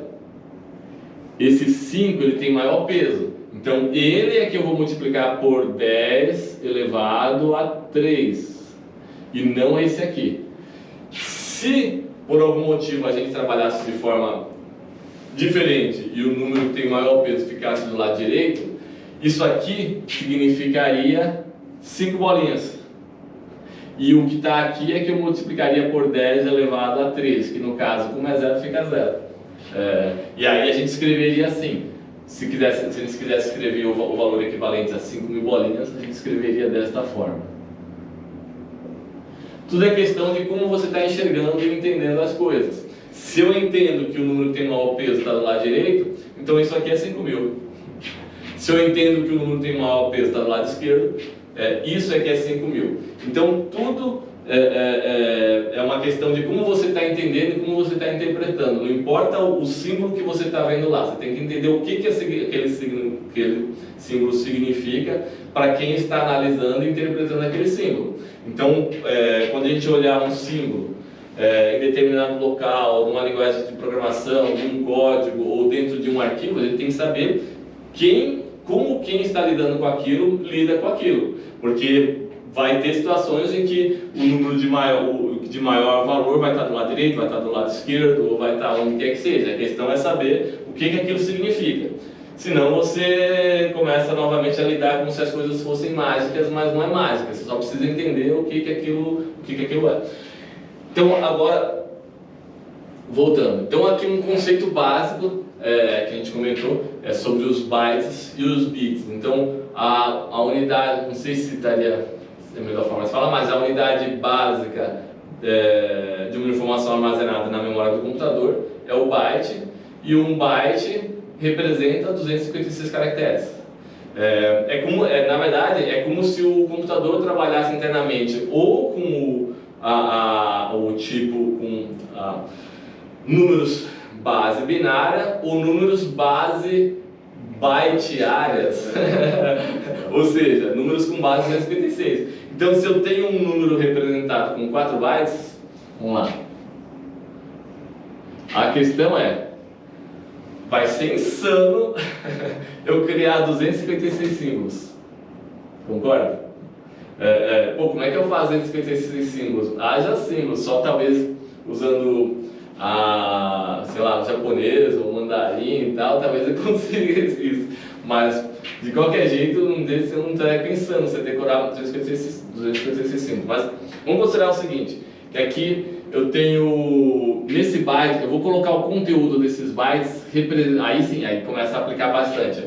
esse 5 ele tem maior peso, Então, ele é que eu vou multiplicar por 10 elevado a 3, e não esse aqui. Se por algum motivo a gente trabalhasse de forma diferente e o número que tem maior peso ficasse do lado direito, isso aqui significaria 5 bolinhas. E o que está aqui é que eu multiplicaria por 10 elevado a 3, que no caso, como é 0, fica 0. E aí a gente escreveria assim. Se a gente quisesse escrever o valor equivalente a 5.000 bolinhas, a gente escreveria desta forma. Tudo é questão de como você está enxergando e entendendo as coisas. Se eu entendo que o número que tem maior peso está do lado direito, então isso aqui é 5.000. Se eu entendo que o número que tem maior peso está do lado esquerdo, isso aqui é 5.000. Então tudo é uma questão de como você está entendendo e como você está interpretando. Não importa o símbolo que você está vendo lá, você tem que entender o que aquele símbolo significa para quem está analisando e interpretando aquele símbolo. Então, quando a gente olhar um símbolo em determinado local, numa linguagem de programação, num código ou dentro de um arquivo, a gente tem que saber como quem está lidando com aquilo lida com aquilo, porque vai ter situações em que o número de maior valor vai estar do lado direito, vai estar do lado esquerdo, ou vai estar onde quer que seja. A questão é saber o que aquilo significa. Senão você começa novamente a lidar como se as coisas fossem mágicas, mas não é mágica. Você só precisa entender o que aquilo é. Então, agora, voltando. Então, aqui um conceito básico que a gente comentou é sobre os bytes e os bits. Então, a unidade, não sei se estaria a melhor forma de falar, mas a unidade básica de uma informação armazenada na memória do computador é o byte, e um byte representa 256 caracteres. Na verdade, é como se o computador trabalhasse internamente ou com o tipo com números base binária ou números base byteárias, ou seja, números com base 256. Então, se eu tenho um número representado com 4 bytes, vamos lá. A questão vai ser insano eu criar 256 símbolos. Concorda? Como é que eu faço 256 símbolos? Haja símbolos, só talvez usando sei lá, japonês ou mandarim e tal, talvez eu consiga isso. Mas, de qualquer jeito, um desses é um treco insano, você decorar 256 símbolos. Mas, vamos considerar o seguinte, que aqui eu tenho, nesse byte, eu vou colocar o conteúdo desses bytes, aí sim, aí começa a aplicar bastante.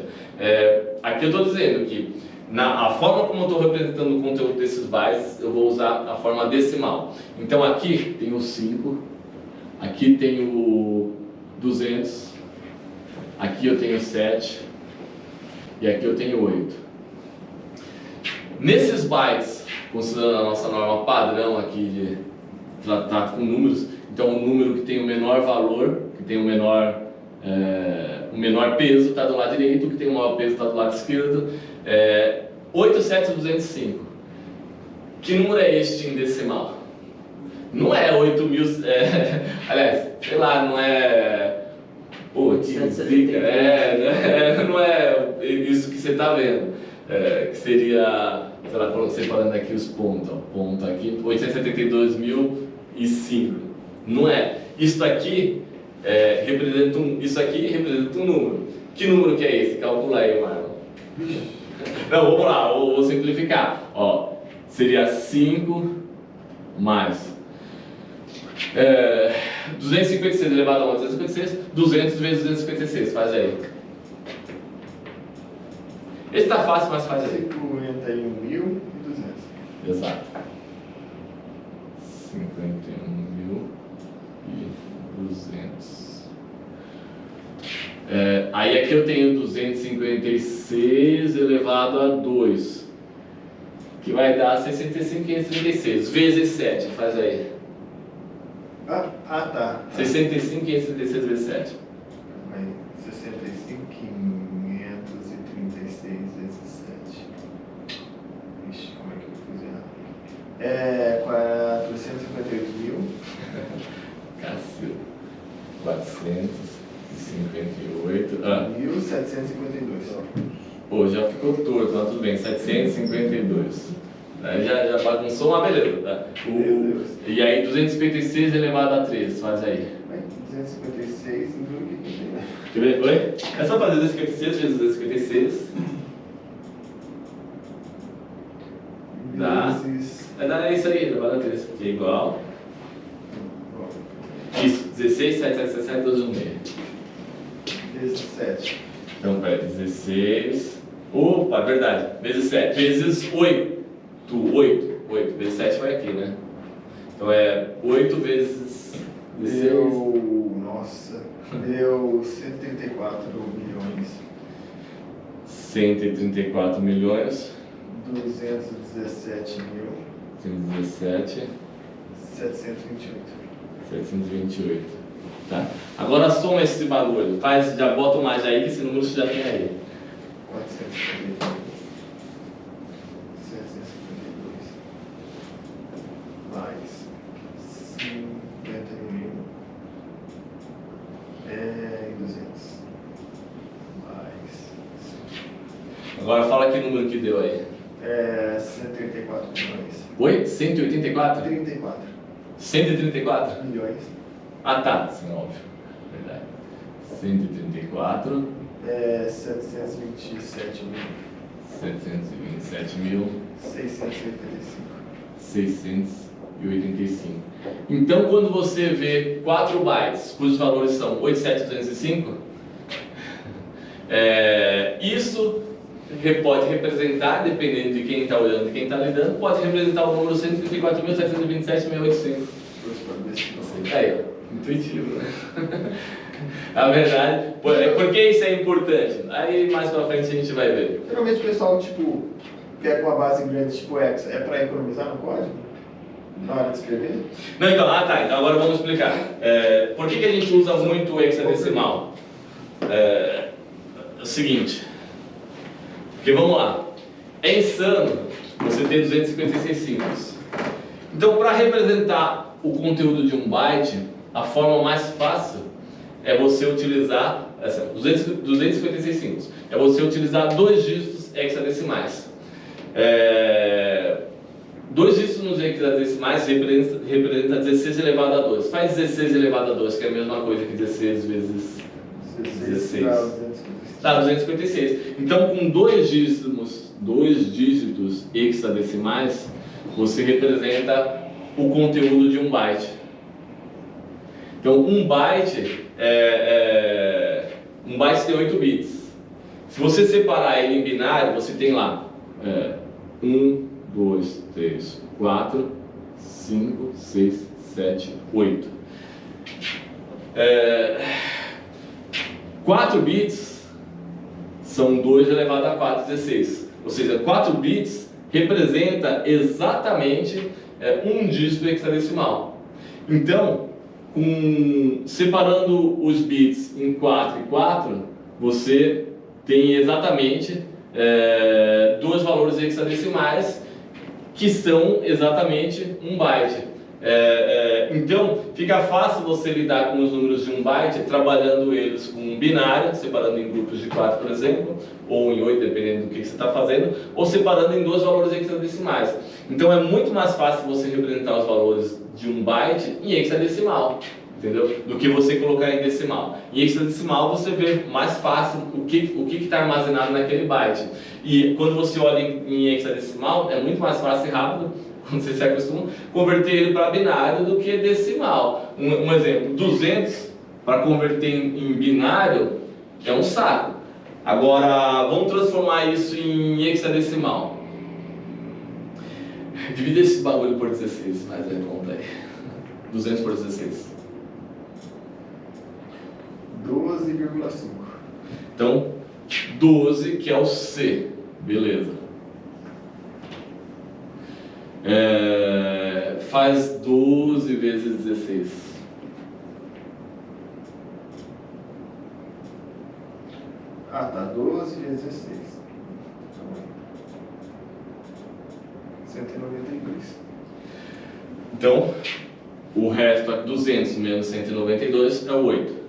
Aqui eu estou dizendo que, a forma como eu estou representando o conteúdo desses bytes, eu vou usar a forma decimal. Então, aqui tem o 5, aqui tem o 200, aqui eu tenho 7 e aqui eu tenho 8. Nesses bytes, considerando a nossa norma padrão aqui de tratar com números, então o número que tem o menor valor, que tem o menor peso está do lado direito, o que tem o maior peso está do lado esquerdo. 87205. Que número é este em decimal? Não é 8.000, aliás, sei lá, não é... Pô, que zica, não é isso que você está vendo, que seria, sei lá, separando aqui os pontos, ponto aqui, 872.005, não é, isso aqui representa um número. Que número que é esse? Calcula aí, Marlon. Não, vamos lá, vou simplificar, seria 5 mais 256 elevado a 256, 200 vezes 256, faz aí. Esse tá fácil, mas faz aí. 51.200. Exato. 51.200. Aí aqui eu tenho 256 elevado a 2, que vai dar 65.536 vezes 7, faz aí. Tá. 65.536 vezes 7. 65.536 vezes 7. Ixi, como é que eu fiz errado? 458.000. Cacilda. 458. 1.752. Pô, já ficou torto, mas tudo bem, 752. Aí já bagunçou, mas beleza. Tá? E aí 256 elevado a 3, faz aí. 256, então o que tem, né? Quer ver? Oi? É só fazer 256 vezes 256. Dá. Vai dar isso aí, elevado a 3, que é igual. Isso, 16, 7, 7, 7, 7, 12 no meio. 17. Então, pera, 16. Opa, verdade. Vezes 7. Vezes 8. 8 vezes 7 vai aqui, né? Então é 8 vezes 16. Nossa, deu 134 milhões. 134 milhões. 217 mil. 117. 728. 728. Tá? Agora soma esse bagulho. Faz, já bota um mais aí que esse número você já tem aí. 452. 752. Mais 51 mil. E 200. Mais. Agora fala que número que deu aí. 134 milhões. Oi? 184? 34 134? milhões. Ah tá, sim, óbvio. Verdade. 134. 727 mil. 727 mil. 685. Então, quando você vê 4 bytes, cujos valores são 87205, isso pode representar, dependendo de quem está olhando e quem está lidando, pode representar o número 134.727.685. Aí, ó, intuitivo, né? A verdade, por que isso é importante? Aí mais pra frente a gente vai ver. Geralmente o pessoal, tipo, pega uma base grande tipo Hexa, é para economizar no código? Na hora de escrever? Não, então, então agora vamos explicar. Por que a gente usa muito o hexadecimal? É o seguinte, porque vamos lá, é insano você ter 256 símbolos. Então, para representar o conteúdo de um byte, a forma mais fácil é você utilizar 256 símbolos. É você utilizar 2 dígitos hexadecimais. 2 dígitos nos hexadecimais representa 16 elevado a 2. Faz 16 elevado a 2, que é a mesma coisa que 16 vezes 16. Dá 256. Então, com 2 dígitos hexadecimais, você representa o conteúdo de um byte. Então, um byte tem 8 bits. Se você separar ele em binário, você tem lá 1, 2, 3, 4, 5, 6, 7, 8. 4 bits são 2 elevado a 4, 16. Ou seja, 4 bits representa exatamente um dígito hexadecimal. Então, separando os bits em 4 e 4, você tem exatamente 2 valores hexadecimais que são exatamente um byte. Então, fica fácil você lidar com os números de um byte trabalhando eles com um binário, separando em grupos de 4, por exemplo, ou em 8, dependendo do que você está fazendo, ou separando em 2 valores hexadecimais. Então, é muito mais fácil você representar os valores de um byte em hexadecimal, entendeu? Do que você colocar em decimal. Em hexadecimal você vê mais fácil o que está armazenado naquele byte. E quando você olha em hexadecimal, é muito mais fácil e rápido, quando você se acostuma, converter ele para binário do que decimal. Um exemplo, 200 para converter em binário é um saco. Agora, vamos transformar isso em hexadecimal. Divide esse bagulho por 16, mas conta aí. 200 por 16. 12,5. Então, 12 que é o C. Beleza. Faz 12 vezes 16. Ah, tá. 12 vezes 16. 192. Então, o resto é 200 menos 192 é 8.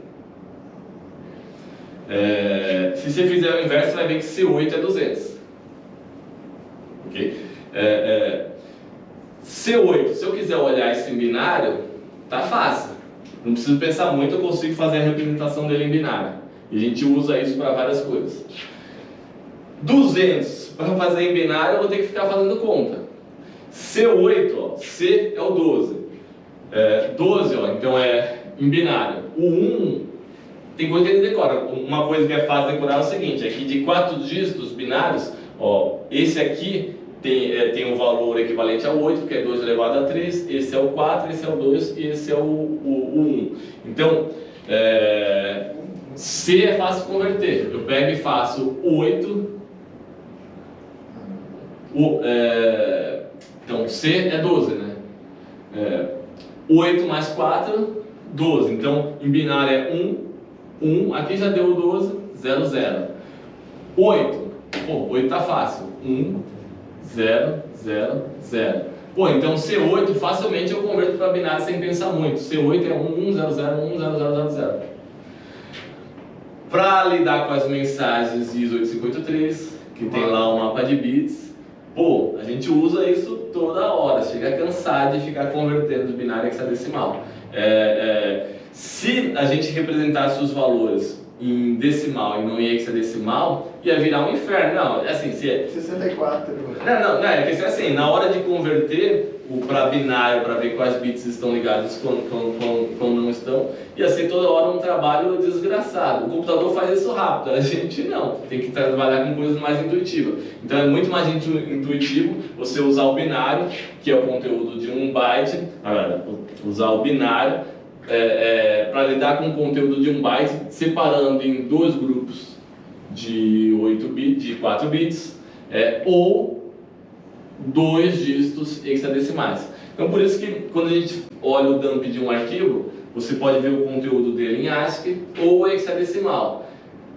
Se você fizer o inverso, você vai ver que C8 é 200. Ok? C8, se eu quiser olhar isso em binário, tá fácil. Não preciso pensar muito, eu consigo fazer a representação dele em binário. E a gente usa isso para várias coisas. 200, para fazer em binário, eu vou ter que ficar fazendo conta. C8, ó, C é o 12. 12, ó, então é em binário. O 1, tem coisa que a gente decora. Uma coisa que é fácil decorar é o seguinte: é que de 4 dígitos binários, ó, esse aqui tem um valor equivalente ao 8, que é 2 elevado a 3, esse é o 4, esse é o 2 e esse é o 1. Então, C é fácil converter. Eu pego e faço 8. Então, C é 12, né? 8 mais 4, 12. Então, em binário é 1, 1. Aqui já deu 12, 0, 0. 8. Pô, 8 tá fácil. 1, 0, 0, 0. Pô, então C8 facilmente eu converto para binário sem pensar muito. C8 é 1, 1, 0, 0, 1, 0, 0, 0, 0. Para lidar com as mensagens ISO 8583, que tem lá o mapa de bits, pô, a gente usa isso toda hora. Chega a cansar de ficar convertendo de binário a hexadecimal. Se a gente representasse os valores em decimal e não em hexadecimal, ia virar um inferno. Não, assim, se é... 64. Não, é que assim, na hora de converter para binário, para ver quais bits estão ligados quando não estão, ia ser toda hora um trabalho desgraçado. O computador faz isso rápido, a gente não. Tem que trabalhar com coisas mais intuitivas. Então é muito mais intuitivo você usar o binário, que é o conteúdo de 1 byte, usar o binário para lidar com o conteúdo de 1 byte, separando em 2 grupos de 8 bits, de 4 bits, ou 2 dígitos hexadecimais. Então por isso que quando a gente olha o dump de um arquivo, você pode ver o conteúdo dele em ASCII ou hexadecimal.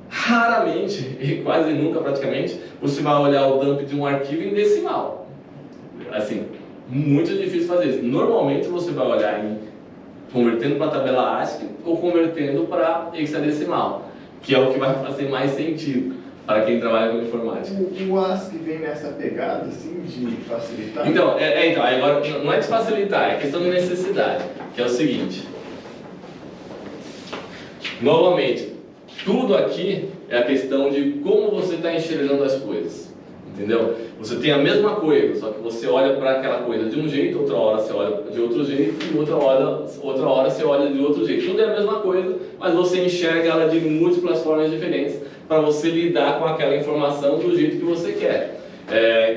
Raramente, e quase nunca praticamente, você vai olhar o dump de um arquivo em decimal. Assim, muito difícil fazer isso. Normalmente você vai olhar convertendo para a tabela ASCII ou convertendo para hexadecimal, que é o que vai fazer mais sentido para quem trabalha com informática. O ASCII vem nessa pegada assim de facilitar? Então, agora não é de facilitar, é questão de necessidade, que é o seguinte. Novamente, tudo aqui é a questão de como você está enxergando as coisas. Entendeu? Você tem a mesma coisa, só que você olha para aquela coisa de um jeito, outra hora você olha de outro jeito e outra hora você olha de outro jeito. Tudo é a mesma coisa, mas você enxerga ela de múltiplas formas diferentes para você lidar com aquela informação do jeito que você quer.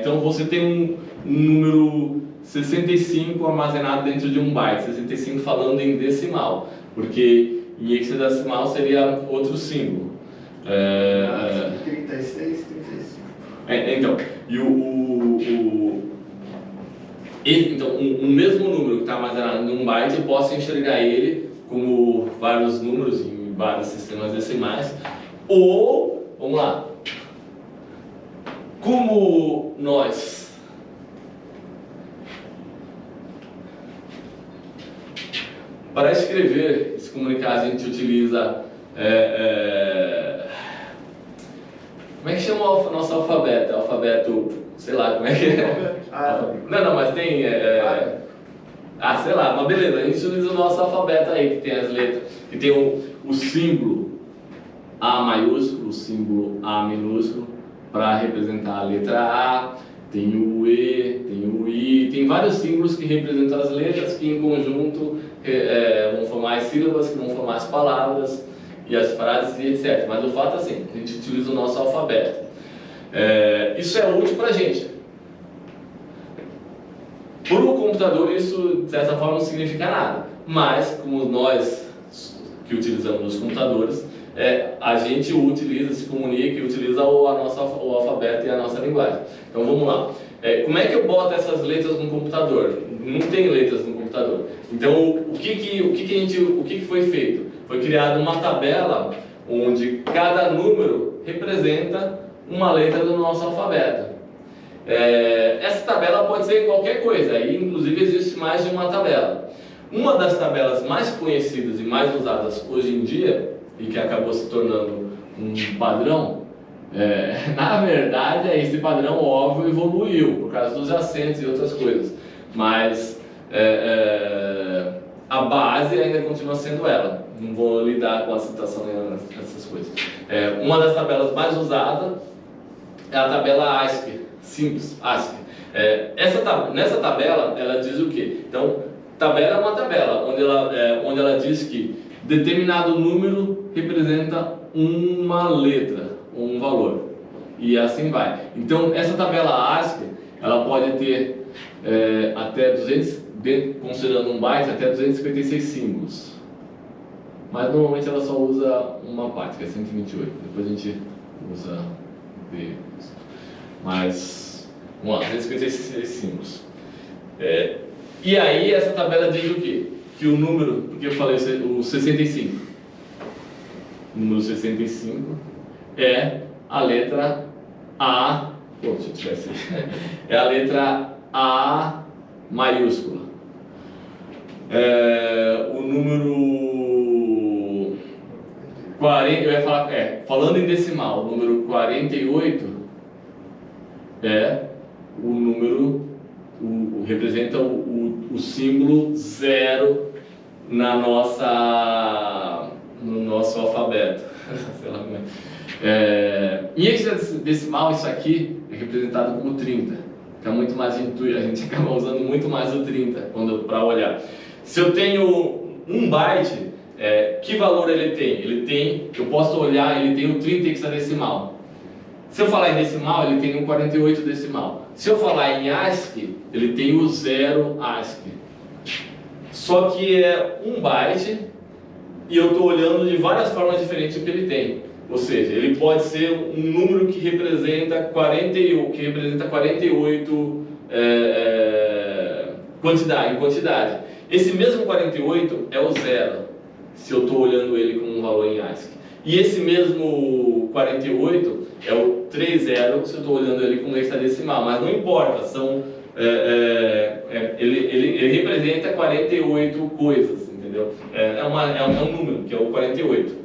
Então você tem um número 65 armazenado dentro de 1 byte, 65 falando em decimal, porque em hexadecimal seria outro símbolo. 36, 35. Então, então, um mesmo número que está armazenado em 1 byte, eu posso enxergar ele como vários números em vários sistemas decimais. Ou, vamos lá, como nós para escrever e se comunicar, a gente utiliza como é que chama o nosso alfabeto? Alfabeto, sei lá, como é que é? Não, mas tem... sei lá, mas beleza, a gente utiliza o nosso alfabeto aí, que tem as letras, que tem o símbolo A maiúsculo, o símbolo A minúsculo, para representar a letra A, tem o E, tem o I, tem vários símbolos que representam as letras, que em conjunto vão formar as sílabas, que vão formar as palavras, e as frases e etc. Mas o fato é assim, a gente utiliza o nosso alfabeto. Isso é útil para a gente. Para o computador isso, de certa forma, não significa nada. Mas, como nós que utilizamos os computadores, a gente utiliza, se comunica e utiliza o alfabeto e a nossa linguagem. Então vamos lá. Como é que eu boto essas letras no computador? Não tem letras no computador. Então o que foi feito? Foi criada uma tabela onde cada número representa uma letra do nosso alfabeto. Essa tabela pode ser qualquer coisa, e inclusive existe mais de uma tabela. Uma das tabelas mais conhecidas e mais usadas hoje em dia, e que acabou se tornando um padrão, na verdade esse padrão óbvio evoluiu por causa dos acentos e outras coisas, mas a base ainda continua sendo ela. Não vou lidar com a citação essas coisas. Uma das tabelas mais usadas é a tabela ASCII, simples, ASCII. Nessa tabela ela diz o quê? Então, tabela é uma tabela onde ela diz que determinado número representa uma letra, um valor, e assim vai. Então, essa tabela ASCII, ela pode ter até 200, considerando um byte, até 256 símbolos. Mas normalmente ela só usa uma parte, que é 128. Depois a gente usa isso. Mas, vamos lá, 256 símbolos. E aí essa tabela diz o quê? Que o número, porque eu falei o 65. O número 65 é a letra A. Pô, deixa eu tirar esse. É a letra A maiúscula. O número 40, eu ia falar, falando em decimal, o número 48 é o número, representa o símbolo 0 no nosso alfabeto. Sei lá como em hexadecimal, isso aqui é representado como 30. Fica muito mais intuitivo, a gente acaba usando muito mais o 30 para olhar. Se eu tenho um byte, que valor ele tem? Eu posso olhar, ele tem o 30 hexadecimal. Se eu falar em decimal, ele tem um 48 decimal. Se eu falar em ASCII, ele tem o 0 ASCII. Só que é um byte e eu estou olhando de várias formas diferentes o que ele tem. Ou seja, ele pode ser um número que representa 48 quantidade. Esse mesmo 48 é o 0, se eu estou olhando ele como um valor em ASCII. E esse mesmo 48 é o 30, se eu estou olhando ele como hexadecimal. Mas não importa, ele representa 48 coisas, entendeu? É um número, que é o 48.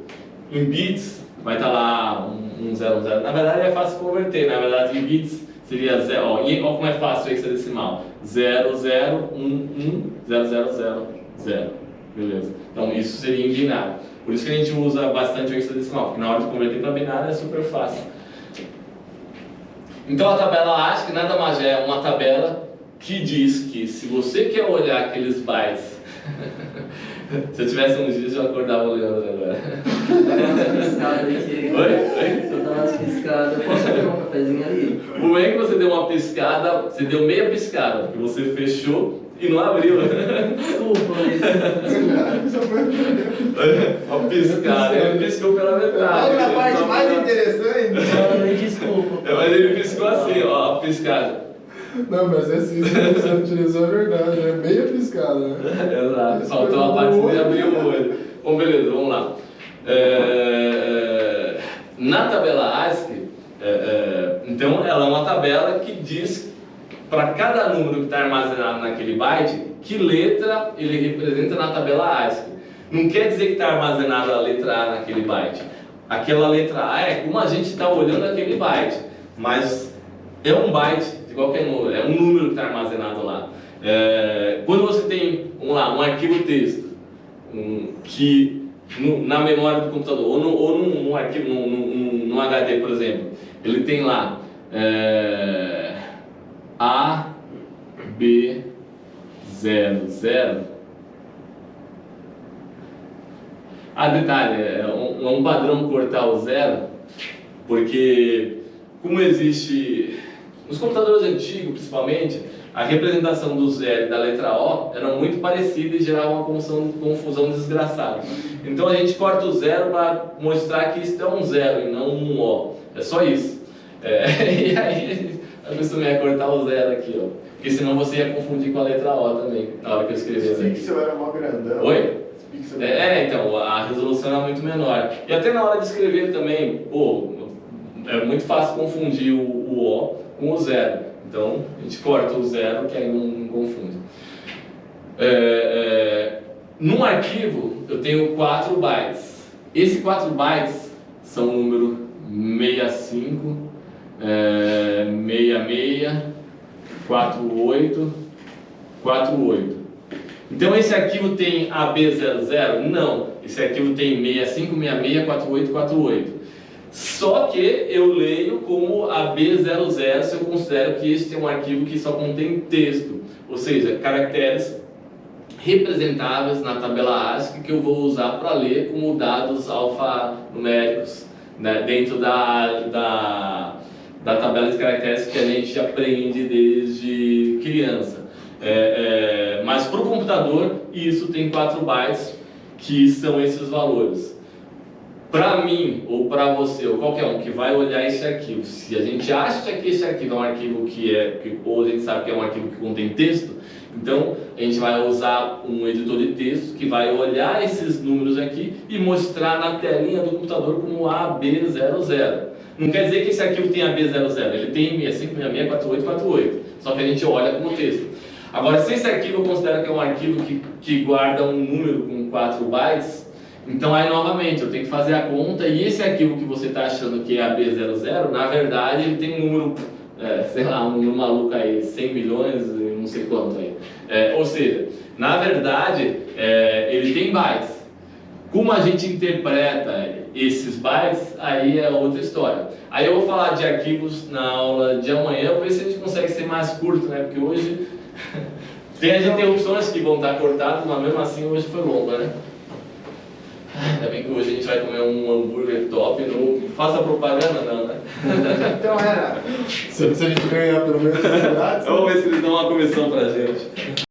Em bits, vai estar lá um 0, 0. Na verdade é fácil converter, na verdade em bits seria 0. Olha como é fácil o hexadecimal: 0, 0, 1, 1, 0, 0, 0, 0. Beleza? Então isso seria em binário. Por isso que a gente usa bastante o hexadecimal, porque na hora de converter para binário é super fácil. Então a tabela ASCII nada mais é uma tabela que diz que se você quer olhar aqueles bytes... Se eu tivesse um giz, eu acordava o Leandro agora. Dá umas piscadas aqui. Oi? Só dá umas piscadas. Posso pegar um cafezinho ali? O bem é que você deu uma piscada, você deu meia piscada, porque você fechou e não abriu. Desculpa, Uma piscada, ele piscou pela metade. Olha a parte mais interessante. Desculpa. Mas ele piscou assim, ó, a piscada. Não, mas esse que você utilizou é verdade, é meia piscada, né? Exato, faltou a parte de abrir o olho. Bom, beleza, vamos lá. Na tabela ASCII, então ela é uma tabela que diz para cada número que está armazenado naquele byte, que letra ele representa na tabela ASCII. Não quer dizer que está armazenada a letra A naquele byte. Aquela letra A é como a gente está olhando aquele byte, mas é um byte de qualquer número, é um número que está armazenado lá. Quando você tem, vamos lá, um arquivo texto que na memória do computador ou num arquivo, num HD, por exemplo, ele tem lá A, B, 0, 0. Detalhe, é um padrão cortar o 0, porque como existe, nos computadores antigos principalmente, a representação do 0 e da letra O eram muito parecidas e gerava uma confusão desgraçada. Então a gente corta o 0 para mostrar que isso é um 0 e não um O. É só isso. E aí eu costumei cortar o 0 aqui, ó. Porque senão você ia confundir com a letra O também, na hora que eu escrever. Esse pixel era mó grandão. Oi? Então, a resolução era muito menor. E até na hora de escrever também, é muito fácil confundir o O com o 0. Então, a gente corta o 0, que aí não confunde. Num arquivo, eu tenho 4 bytes. Esses 4 bytes são o número 65, 66, 48, 48. Então esse arquivo tem AB00? Não, esse arquivo tem 65, 66, 48, 48. Só que eu leio como AB00 se eu considero que este é um arquivo que só contém texto, ou seja, caracteres representáveis na tabela ASCII que eu vou usar para ler como dados alfanuméricos, né, dentro da tabela de caracteres que a gente aprende desde criança. Mas para o computador isso tem 4 bytes, que são esses valores. Para mim, ou para você, ou qualquer um que vai olhar esse arquivo, se a gente acha que esse arquivo é um arquivo ou a gente sabe que é um arquivo que contém texto, então a gente vai usar um editor de texto que vai olhar esses números aqui e mostrar na telinha do computador como AB00. Não quer dizer que esse arquivo tem AB00, ele tem 65, 66, 48, 48, só que a gente olha como texto. Agora, se esse arquivo eu considero que é um arquivo que guarda um número com 4 bytes, então aí novamente eu tenho que fazer a conta, e esse arquivo que você está achando que é AB00, na verdade ele tem um número, sei lá, um número maluco aí, 100 milhões, não sei quanto aí. Ou seja, na verdade ele tem bytes. Como a gente interpreta esses bytes, aí é outra história. Aí eu vou falar de arquivos na aula de amanhã, vou ver se a gente consegue ser mais curto, né? Porque hoje tem as interrupções que vão estar cortadas, mas mesmo assim hoje foi longo, né? Ainda bem que hoje a gente vai comer um hambúrguer top, não faça propaganda não, né? Então se a gente ganhar pelo menos os grátis, Vamos ver se eles dão uma comissão pra gente.